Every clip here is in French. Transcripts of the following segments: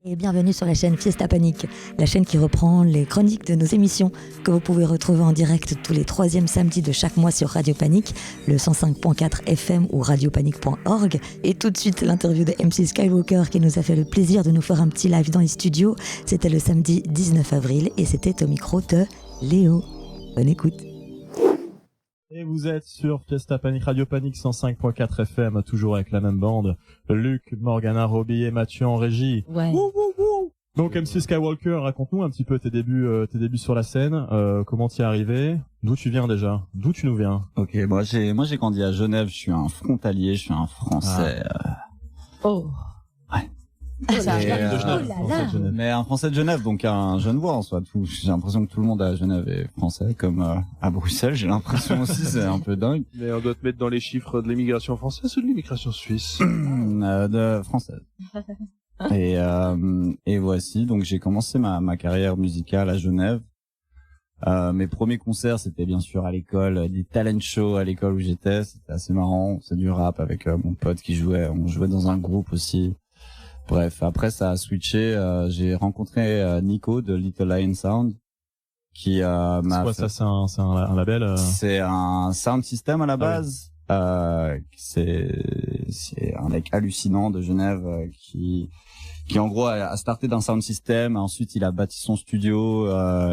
Et bienvenue sur la chaîne Fiesta Panic, la chaîne qui reprend les chroniques de nos émissions que vous pouvez retrouver en direct tous les troisièmes samedis de chaque mois sur Radio Panic, le 105.4 FM ou radiopanic.org. Et tout de suite, l'interview de MC Skywalker qui nous a fait le plaisir de nous faire un petit live dans les studios. C'était le samedi 19 avril et c'était au micro de Léo. Bonne écoute. Et vous êtes sur Fiesta Panic, Radio Panic 105.4 FM, toujours avec la même bande. Luc, Morgana, Robbie et Mathieu en régie. Ouais. Donc MC Skywalker, raconte-nous un petit peu tes débuts sur la scène. Comment t'y es arrivé? D'où tu viens déjà? D'où tu nous viens? Ok, moi j'ai grandi à Genève. Je suis un frontalier, je suis un Français. Oh. Ouais. Ça Et, arrive. de Genève, Oh là là. de Genève. Mais un Français de Genève, donc un Genevois en soi. J'ai l'impression que tout le monde à Genève est français, comme à Bruxelles. J'ai l'impression aussi, c'est un peu dingue. Mais on doit te mettre dans les chiffres de l'immigration française ou de l'immigration suisse? De française. Et voici, donc j'ai commencé ma carrière musicale à Genève. Mes premiers concerts, c'était bien sûr à l'école, des talent shows à l'école où j'étais. C'était assez marrant. C'est du rap avec mon pote qui jouait. On jouait dans un groupe aussi. Bref, après ça a switché. J'ai rencontré Nico de Little Lion Sound, qui m'a. C'est quoi ça? C'est un label. C'est un sound system à la base. C'est un mec hallucinant de Genève qui en gros a starté d'un sound system. Ensuite, il a bâti son studio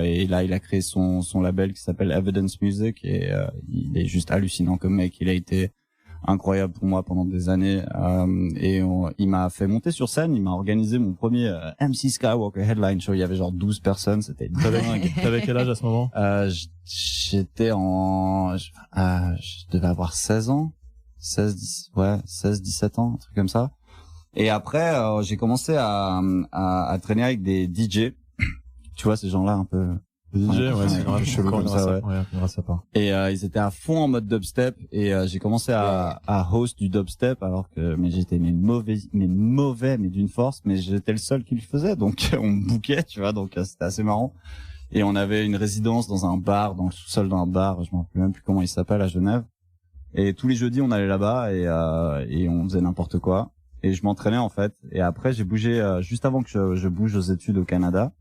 et là, il a créé son label qui s'appelle Evidence Music et il est juste hallucinant comme mec. Il a été incroyable pour moi pendant des années il m'a fait monter sur scène. Il m'a organisé mon premier MC Skywalker headline show. Il y avait genre 12 personnes. C'était dingue. T'avais quel âge à ce moment? J'étais je devais avoir 16 ans. 16, 17 ans, un truc comme ça. Et après, j'ai commencé à traîner avec des DJ. Tu vois, ces gens-là un peu... DJ, ouais, c'est un peu chelou comme ça, ouais. Ouais, on verra ça pas. Et ils étaient à fond en mode dubstep et j'ai commencé à host du dubstep alors que j'étais mauvais mais d'une force, mais j'étais le seul qui le faisait, donc on me bouquait, tu vois, donc c'était assez marrant. Et on avait une résidence dans un bar, dans le sous-sol d'un bar, je me rappelle même plus comment il s'appelle, à Genève. Et tous les jeudis on allait là-bas et on faisait n'importe quoi. Et je m'entraînais en fait. Et après j'ai bougé juste avant que je bouge aux études au Canada.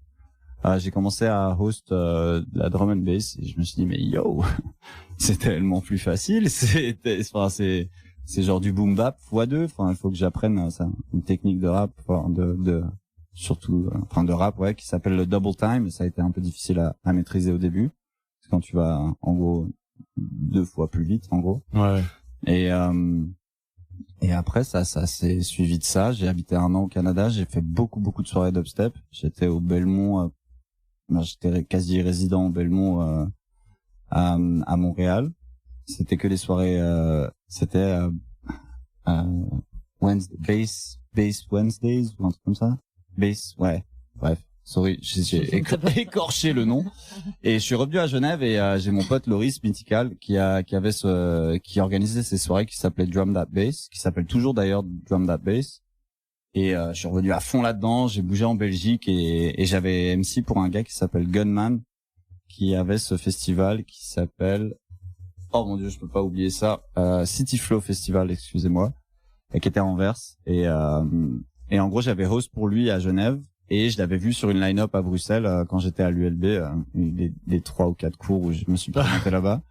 J'ai commencé à host la drum and bass et je me suis dit mais yo, c'est tellement plus facile. C'est genre du boom bap x2. Enfin il faut que j'apprenne une technique de rap, de rap ouais, qui s'appelle le double time. Ça a été un peu difficile à maîtriser au début parce que quand tu vas en gros 2 fois plus vite en gros. Ouais. Et après, ça s'est suivi de ça. J'ai habité 1 an au Canada. J'ai fait beaucoup de soirées dubstep. J'étais au Belmont. J'étais quasi résident au Belmont à Montréal. C'était que des soirées. C'était Bass Wednesdays ou un truc comme ça. Bass, ouais. Bref. Sorry, j'ai écorché le nom. Et je suis revenu à Genève et j'ai mon pote Loris Mythical qui organisait ces soirées qui s'appelaient Drum That Bass, qui s'appelle toujours d'ailleurs Drum That Bass. Et je suis revenu à fond là-dedans. J'ai bougé en Belgique et j'avais MC pour un gars qui s'appelle Gunman, qui avait ce festival qui s'appelle, oh mon dieu, je peux pas oublier ça, City Flow Festival, excusez-moi, et qui était à Anvers. Et en gros, j'avais host pour lui à Genève. Et je l'avais vu sur une line-up à Bruxelles quand j'étais à l'ULB, des 3 ou 4 cours où je me suis présenté là-bas.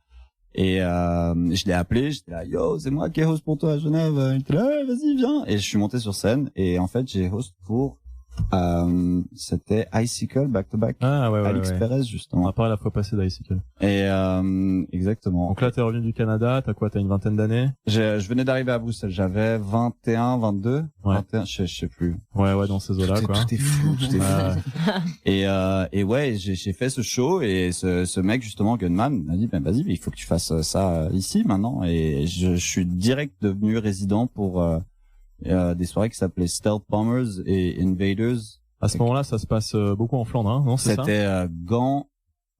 Et je l'ai appelé, j'étais là, yo, c'est moi qui ai host pour toi à Genève. Il était là, vas-y, viens. Et je suis monté sur scène et en fait, j'ai host pour c'était Icicle back to back. Ah ouais. Alix Perez justement. On a parlé la fois passée d'Icicle. Et exactement. Donc là, t'es revenu du Canada. T'as quoi? T'as une vingtaine d'années? Je venais d'arriver à Bruxelles. J'avais 21, 22, ouais. 21, je sais plus. Ouais, dans ces eaux-là, quoi. Tout est fou, tout est fou. Et ouais, j'ai fait ce show et ce mec justement Gunman m'a dit ben vas-y, il faut que tu fasses ça ici maintenant. Et je suis direct devenu résident pour des soirées qui s'appelaient Stealth Bombers et Invaders. À ce moment-là, ça se passe beaucoup en Flandre, hein, non? C'était Gand,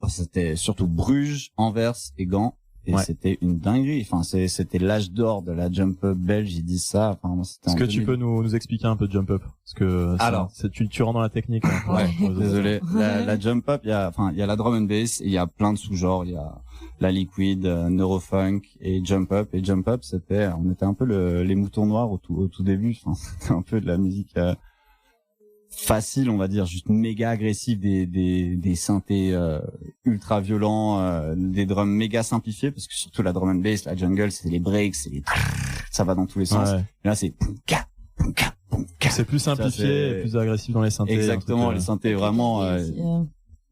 c'était surtout Bruges, Anvers et Gand. Et ouais. C'était une dinguerie. Enfin, c'était l'âge d'or de la jump up belge. Ils disent ça. Enfin, est-ce que tu peux nous expliquer un peu de jump up? Parce que alors, tu rentres dans la technique. Hein, ouais. Désolé. La jump up, il y a la drum and bass. Il y a plein de sous-genres. Il y a la liquid, neurofunk et jump up. Et jump up, on était un peu les moutons noirs au tout début. Enfin, c'était un peu de la musique facile, on va dire, juste méga agressif, des synthés ultra violents, des drums méga simplifiés, parce que surtout la drum and bass, la jungle, c'est les breaks, ça va dans tous les sens. Ouais. Là, c'est punka, punka, punka. C'est plus simplifié et plus agressif dans les synthés. Exactement, les synthés vraiment.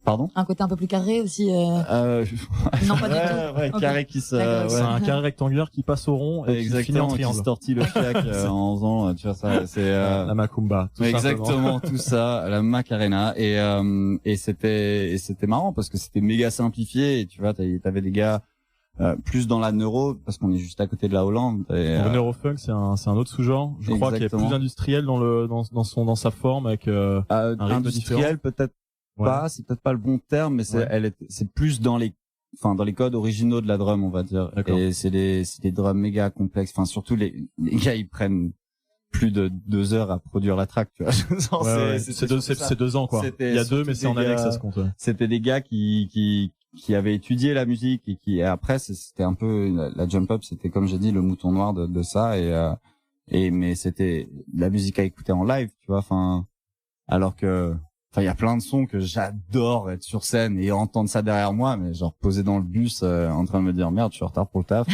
Pardon? Un côté un peu plus carré aussi. Non, pas du tout. Ouais, Okay. carré qui se. C'est un carré rectangulaire qui passe au rond et qui finit en Exactement, qui triangle. se tortille le fiac en faisant, tu vois ça, c'est. La Macumba. Tout Exactement, tout ça, la Macarena et c'était marrant parce que c'était méga simplifié et tu vois, t'avais des gars plus dans la neuro parce qu'on est juste à côté de la Hollande. Le neurofunk, c'est un autre sous-genre. Je crois qu'il est plus industriel dans sa forme avec un rythme industriel peut-être pas, c'est peut-être pas le bon terme, mais c'est plus dans les codes originaux de la drum, on va dire. D'accord. Et c'est des drums méga complexes. Enfin, surtout les gars, ils prennent plus de 2 heures à produire la track, tu vois. C'est 2 ans, quoi. Il y a 2, mais c'est en années que ça se compte. Ouais. C'était des gars qui avaient étudié la musique et qui après c'était un peu la jump up, c'était comme j'ai dit le mouton noir de ça mais c'était la musique à écouter en live, tu vois. Alors que il y a plein de sons que j'adore être sur scène et entendre ça derrière moi, mais genre posé dans le bus en train de me dire merde, je suis en retard pour le taf.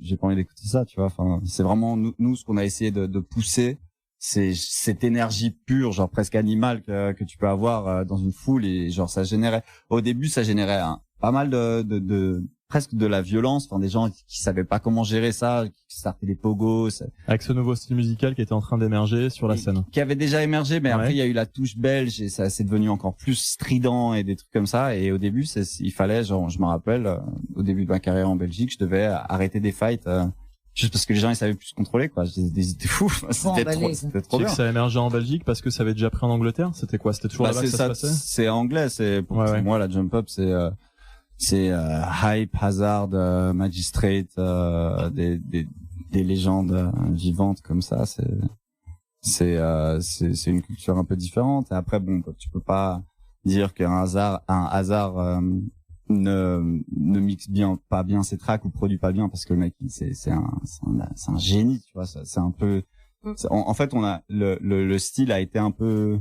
J'ai pas envie d'écouter ça, tu vois. C'est vraiment nous ce qu'on a essayé de pousser, c'est cette énergie pure, genre presque animale que tu peux avoir dans une foule et genre ça générait. Au début, ça générait pas mal de presque de la violence, des gens qui savaient pas comment gérer ça, qui startaient des pogos. Avec ce nouveau style musical qui était en train d'émerger sur la scène. Qui avait déjà émergé, mais après il y a eu la touche belge et ça c'est devenu encore plus strident et des trucs comme ça. Et au début, il fallait, genre, je me rappelle, au début de ma carrière en Belgique, je devais arrêter des fights juste parce que les gens ils savaient plus se contrôler, quoi. C'était fou. C'était trop bien. Ça a émergé en Belgique parce que ça avait déjà pris en Angleterre. C'était quoi? C'était toujours là-bas que ça se passait? C'est anglais. C'est pour moi la jump up, c'est Hype, Hazard, Magistrate, des légendes vivantes comme ça. C'est une culture un peu différente. Et après, bon, tu peux pas dire qu'un hasard ne mixe pas bien ses tracks ou produit pas bien parce que le mec, c'est un génie, tu vois. C'est un peu. En fait, on a le style a été un peu,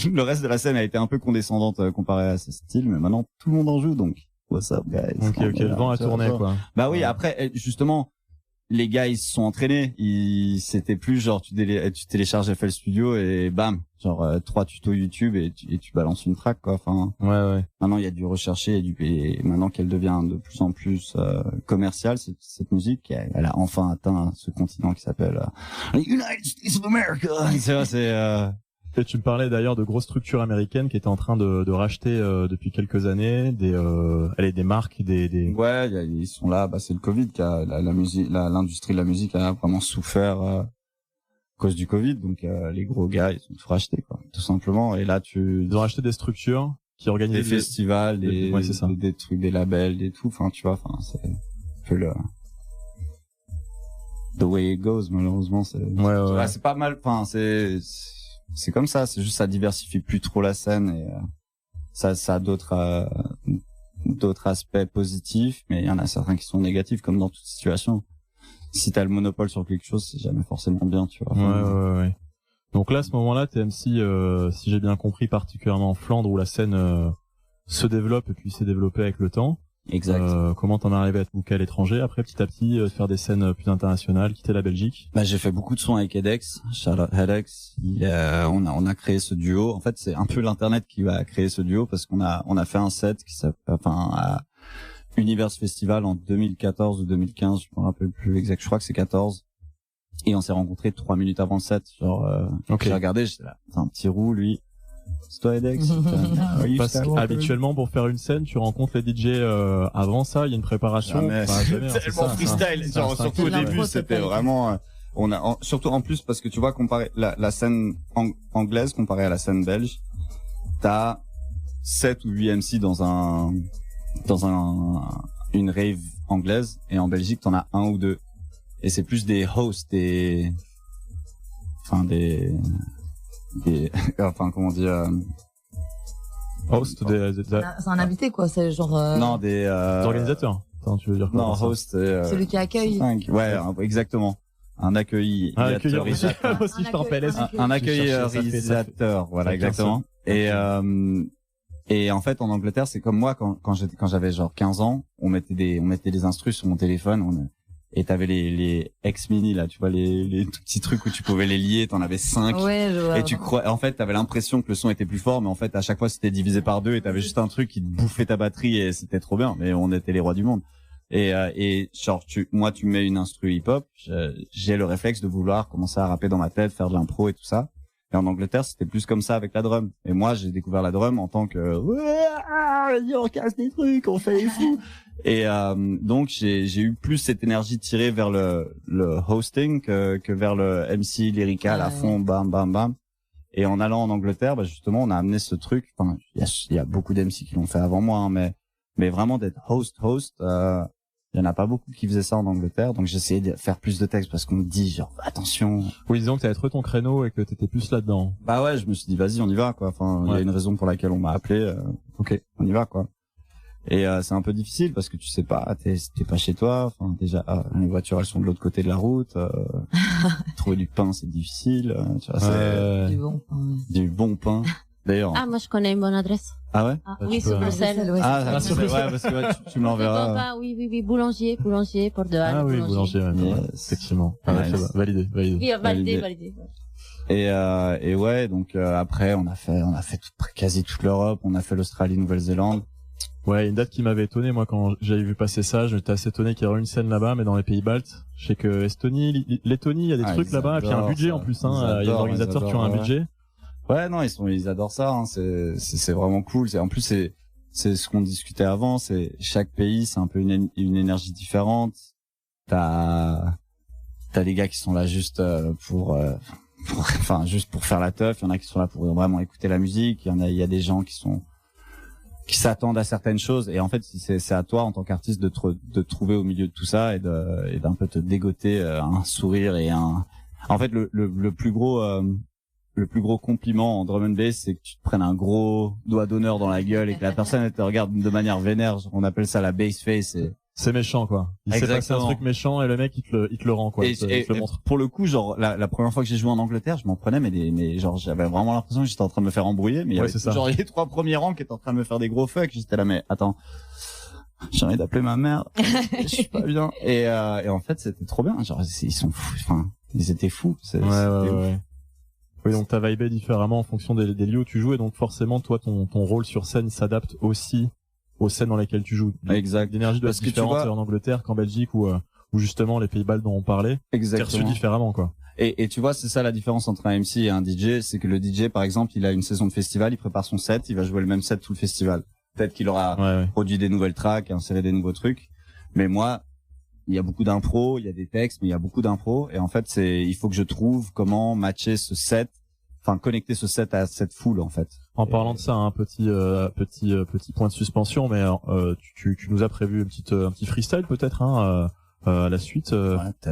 le reste de la scène a été un peu condescendante comparé à ce style, mais maintenant tout le monde en joue donc. What's up, guys? Ok, le vent a tourné, quoi. Bah oui, après, justement, les gars, ils se sont entraînés. C'était plus genre, tu télécharges FL Studio et bam, genre, 3 tutos YouTube et tu balances une track, quoi. Ouais. Maintenant, il y a du recherché et maintenant qu'elle devient de plus en plus, commerciale, cette musique, elle a enfin atteint ce continent qui s'appelle, United States of America. Et tu me parlais d'ailleurs de grosses structures américaines qui étaient en train de racheter depuis quelques années des marques, des. Ouais, ils sont là. Bah c'est le Covid qui a la musique, l'industrie de la musique a vraiment souffert à cause du Covid. Donc les gros gars ils ont tout racheté, quoi, tout simplement. Et là ils ont racheté des structures qui organisent des festivals, des trucs, des labels, des tout. Tu vois, c'est un peu le the way it goes. Malheureusement, c'est pas mal. C'est comme ça, c'est juste ça diversifie plus trop la scène et ça a d'autres aspects positifs, mais il y en a certains qui sont négatifs comme dans toute situation. Si t'as le monopole sur quelque chose, c'est jamais forcément bien, tu vois. Ouais. Donc là, à ce moment-là, t'es MC, si j'ai bien compris, particulièrement en Flandre où la scène se développe et puis s'est développée avec le temps. Exact. Comment t'en es arrivé à te booker à l'étranger après, petit à petit, faire des scènes plus internationales, quitter la Belgique? Bah, j'ai fait beaucoup de sons avec Hedex, Charlotte Hedex. On a créé ce duo. En fait, c'est un peu l'internet qui a créé ce duo parce qu'on a fait un set qui s'appelle, à Univers Festival en 2014 ou 2015, je me rappelle plus exact. Je crois que c'est 14. Et on s'est rencontrés 3 minutes avant le set. Genre, j'ai regardé, j'étais là, c'est un petit roux, lui. C'est toi, Hedex? Parce qu'habituellement, pour faire une scène, tu rencontres les DJ avant ça, il y a une préparation. Jamais, tellement freestyle. Surtout au début, c'était vraiment... surtout en plus, parce que tu vois, comparer la scène anglaise comparée à la scène belge, t'as 7 ou 8 MC dans une rave anglaise, et en Belgique, t'en as 1 ou 2. Et c'est plus des hosts, comment dire, host, c'est un invité, quoi, c'est genre, non, des organisateurs. Attends, tu veux dire quoi? Non, host, celui qui accueille. Ouais, exactement. un accueillisateur. Aussi, je t'en rappelle. Un accueillisateur, voilà, exactement. Et en fait, en Angleterre, c'est comme moi, quand j'avais genre 15 ans, on mettait des instrus sur mon téléphone, et t'avais les X-Mini, là, tu vois, les tout petits trucs où tu pouvais les lier, t'en avais 5. Ouais, je vois. Et en fait, t'avais l'impression que le son était plus fort, mais en fait, à chaque fois, c'était divisé par 2 et t'avais juste un truc qui te bouffait ta batterie et c'était trop bien. Mais on était les rois du monde. Et genre, tu mets une instru hip-hop, j'ai le réflexe de vouloir commencer à rapper dans ma tête, faire de l'impro et tout ça. Et en Angleterre, c'était plus comme ça avec la drum. Et moi, j'ai découvert la drum en tant que on casse des trucs, on fait les fous. Et donc j'ai eu plus cette énergie tirée vers le hosting que vers le MC lyrical à fond, bam bam bam. Et en allant en Angleterre, bah justement, on a amené ce truc. Enfin, il y a beaucoup d'MC qui l'ont fait avant moi, hein, mais vraiment d'être host. Il y en a pas beaucoup qui faisaient ça en Angleterre, donc j'essayais de faire plus de textes parce qu'on me dit genre attention. Oui, disons que t'avais trouvé ton créneau et que t'étais plus là-dedans. Bah ouais, je me suis dit vas-y, on y va quoi. Enfin, il y a une raison pour laquelle on m'a appelé. Ok, on y va quoi. Et c'est un peu difficile parce que tu sais pas, t'es pas chez toi. Enfin déjà, les voitures elles sont de l'autre côté de la route. Trouver du pain c'est difficile. Tu vois, c'est Du bon pain. Du bon pain. D'ailleurs. Ah, moi je connais une bonne adresse. Ah ouais? Oui, sur Bruxelles. Ouais, Ah, ouais, parce que tu me l'enverras. Oui, boulanger, Port de Halle. Ah oui, boulanger, Yes. effectivement. Nice. Validé. Oui, validé. Et ouais, donc après on a fait quasi toute l'Europe, on a fait l'Australie, Nouvelle-Zélande. Ouais, une date qui m'avait étonné, moi, quand j'avais vu passer ça, j'étais assez étonné qu'il y aurait une scène là-bas, mais dans les pays baltes. Je sais que Estonie, Lettonie, il y a des trucs là-bas, et puis il y a un budget en plus, hein. Il y a des organisateurs qui ont un budget. Ouais, non, ils adorent ça, hein. C'est vraiment cool. En plus, c'est ce qu'on discutait avant, c'est chaque pays, c'est un peu une énergie différente. T'as les gars qui sont là juste juste pour faire la teuf. Il y en a qui sont là pour vraiment écouter la musique. Il y a des gens qui s'attendent à certaines choses. Et en fait, c'est à toi, en tant qu'artiste, de trouver au milieu de tout ça et d'un peu te dégoter un sourire et en fait, le plus gros compliment en drum and bass, c'est que tu te prennes un gros doigt d'honneur dans la gueule et que la personne elle te regarde de manière vénère. On appelle ça la bass face. C'est méchant, quoi. Il s'est passé un truc méchant et le mec, il te le rend, quoi. Il te le montre. Pour le coup, genre, la première fois que j'ai joué en Angleterre, je m'en prenais, mais genre, j'avais vraiment l'impression que j'étais en train de me faire embrouiller, mais il y avait genre les 3 premiers rangs qui étaient en train de me faire des gros fucks. J'étais là, mais attends, j'ai envie d'appeler ma mère. Je suis pas bien. Et en fait, c'était trop bien. Genre, ils sont fous. Enfin, ils étaient fous. Ouais. Oui, donc t'as vibé différemment en fonction des lieux où tu joues, et donc forcément, toi, ton rôle sur scène s'adapte aussi aux scènes dans lesquelles tu joues. Exact. L'énergie doit être différente en Angleterre qu'en Belgique ou justement les pays baltes dont on parlait. Exactement. C'est reçu différemment, quoi. Et tu vois, c'est ça la différence entre un MC et un DJ, c'est que le DJ, par exemple, il a une saison de festival, il prépare son set, il va jouer le même set tout le festival. Peut-être qu'il aura produit des nouvelles tracks, inséré des nouveaux trucs. Mais moi, il y a beaucoup d'impro, il y a des textes, mais il y a beaucoup d'impro. Et en fait, il faut que je trouve comment matcher ce set, enfin connecter ce set à cette foule, en fait. En parlant de ça, un petit point de suspension, mais tu nous as prévu un petit freestyle peut-être, hein, à la suite.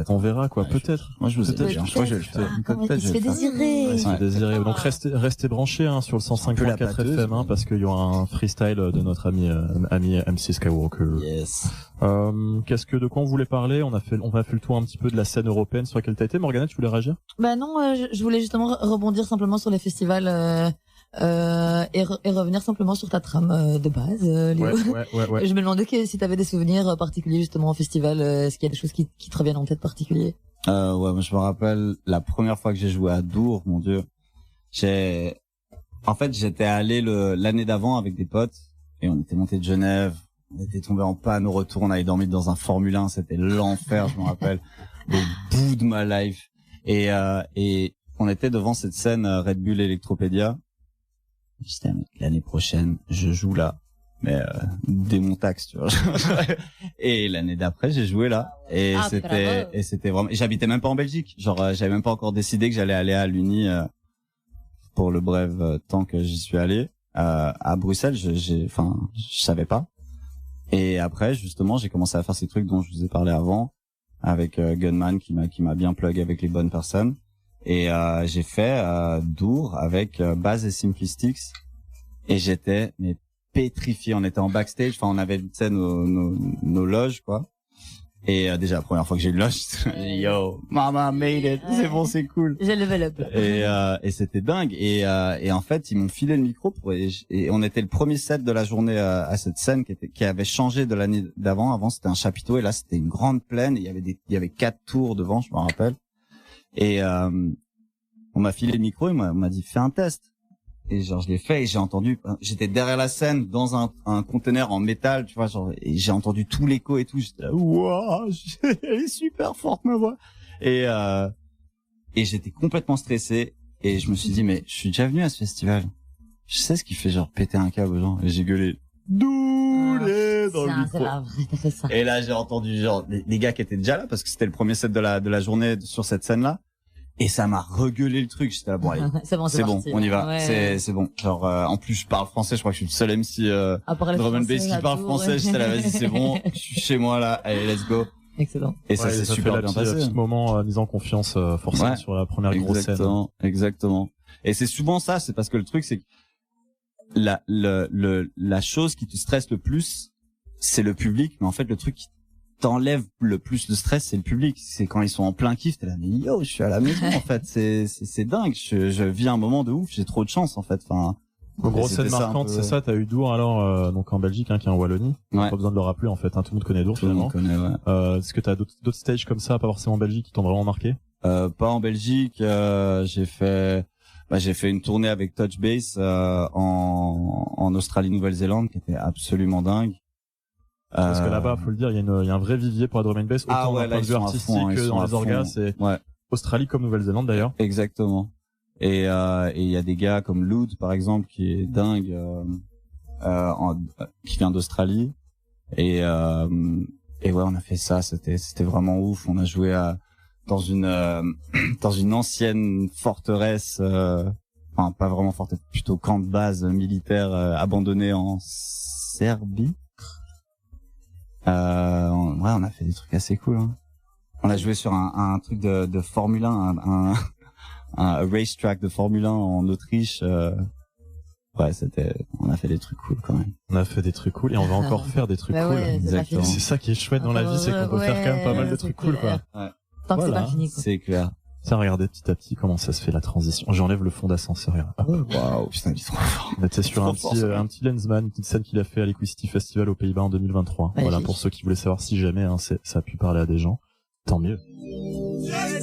On verra, quoi. Peut-être. Moi, je vous ai dit, je crois que je vais le faire. Il se fait désirer. Ouais, c'est désiré. Donc restez branchés, hein, sur le 105.4 FM, hein, parce qu'il y aura un freestyle de notre ami MC Skywalker. Yes. De quoi on voulait parler? On a fait le tour un petit peu de la scène européenne sur laquelle t'as été. Morgana, tu voulais réagir? Bah non, je voulais justement rebondir simplement sur les festivals et revenir simplement sur ta trame de base, Léo. Ouais. Je me demandais si t'avais des souvenirs particuliers justement au festival. Est-ce qu'il y a des choses qui te reviennent en tête particulier? Moi je me rappelle la première fois que j'ai joué à Dour, mon Dieu. En fait, j'étais allé l'année d'avant avec des potes et on était monté de Genève. On était tombé en panne au retour, on avait dormi dans un Formule 1, c'était l'enfer, je me rappelle, au bout de ma life. Et on était devant cette scène Red Bull Electropédia. J'étais, l'année prochaine, je joue là, mais dès mon taxe, tu vois. Et l'année d'après, j'ai joué là, et c'était vraiment. J'habitais même pas en Belgique, genre j'avais même pas encore décidé que j'allais aller à l'Uni pour le bref temps que j'y suis allé. À Bruxelles, je savais pas. Et après, justement, j'ai commencé à faire ces trucs dont je vous ai parlé avant, avec Gunman qui m'a bien plug avec les bonnes personnes. Et j'ai fait Dour avec Baz et Simplistics. Et j'étais pétrifié. On était en backstage, enfin on avait nos loges, quoi. Et déjà la première fois que j'ai eu le lunch, yo, mama made it, c'est bon, c'est cool. J'ai level up. Et c'était dingue. Et en fait, ils m'ont filé le micro et on était le premier set de la journée à cette scène qui avait changé de l'année d'avant. Avant, c'était un chapiteau et là, c'était une grande plaine. Et il y avait 4 tours devant, je me rappelle. Et on m'a filé le micro et on m'a dit fais un test. Et genre je l'ai fait et j'étais derrière la scène dans un conteneur en métal, tu vois, genre, et j'ai entendu tout l'écho et tout. J'étais là, waouh, elle est super forte ma voix. Et j'étais complètement stressé et je me suis dit mais je suis déjà venu à ce festival. Je sais ce qui fait genre péter un câble aux gens. Et j'ai gueulé Doulé dans le micro. C'est pas vrai, t'as fait ça. Et là j'ai entendu genre les gars qui étaient déjà là parce que c'était le premier set de la journée sur cette scène là. Et ça m'a regueulé le truc. J'étais là, bon, allez, c'est bon, on y va. Ouais. C'est bon. Genre, en plus, je parle français. Je crois que je suis le seul MC drum and bass qui parle français. J'étais là, vas-y, c'est bon. Je suis chez moi là. Allez, let's go. Excellent. Et ça s'est super bien passé. Petit moment mise en confiance forcément sur la première grosse scène. Exactement. Et c'est souvent ça. C'est parce que le truc, c'est que la chose qui te stresse le plus, c'est le public. Mais en fait, le truc qui t'enlève le plus de stress, c'est le public. C'est quand ils sont en plein kiff, t'es là, mais yo, je suis à la maison, en fait. C'est dingue. Je vis un moment de ouf. J'ai trop de chance, en fait. Enfin. Grosse scène marquante, c'est ça. T'as eu Dour alors, donc en Belgique, qui est en Wallonie. Ouais. Pas besoin de le rappeler, en fait. Tout le monde connaît Dour, finalement. Tout le monde connaît, ouais. Est-ce que t'as d'autres stages comme ça, pas forcément en Belgique, qui t'ont vraiment marqué? Pas en Belgique. J'ai fait une tournée avec Touch Bass en Australie-Nouvelle-Zélande, qui était absolument dingue. Parce que là-bas, faut le dire, il y a un vrai vivier pour la drum and bass, autant d'un point de vue artistique que dans les orgas, c'est Australie comme Nouvelle-Zélande d'ailleurs. Exactement. Et il y a des gars comme Loud par exemple qui est dingue, qui vient d'Australie. Et ouais, on a fait ça, c'était vraiment ouf. On a joué dans une ancienne forteresse, enfin pas vraiment forteresse, plutôt camp de base militaire abandonné en Serbie. Ouais, on a fait des trucs assez cool. Hein. On a joué sur un truc de Formule 1, un racetrack de Formule 1 en Autriche. Ouais, on a fait des trucs cool quand même. On a fait des trucs cool et on va encore faire des trucs cool. Ouais, exactement. C'est ça qui est chouette dans la vie, c'est qu'on peut faire quand même pas mal de trucs cool, quoi. Ouais. Tant que c'est pas fini, quoi. C'est clair. Tiens, regardez petit à petit comment ça se fait la transition. J'enlève le fond d'ascenseur. Waouh, putain, il est trop fort. On était sur un petit Lensman, une petite scène qu'il a fait à l'Equicity Festival aux Pays-Bas en 2023. Magnifique. Voilà, pour ceux qui voulaient savoir si jamais ça a pu parler à des gens, tant mieux. Yes,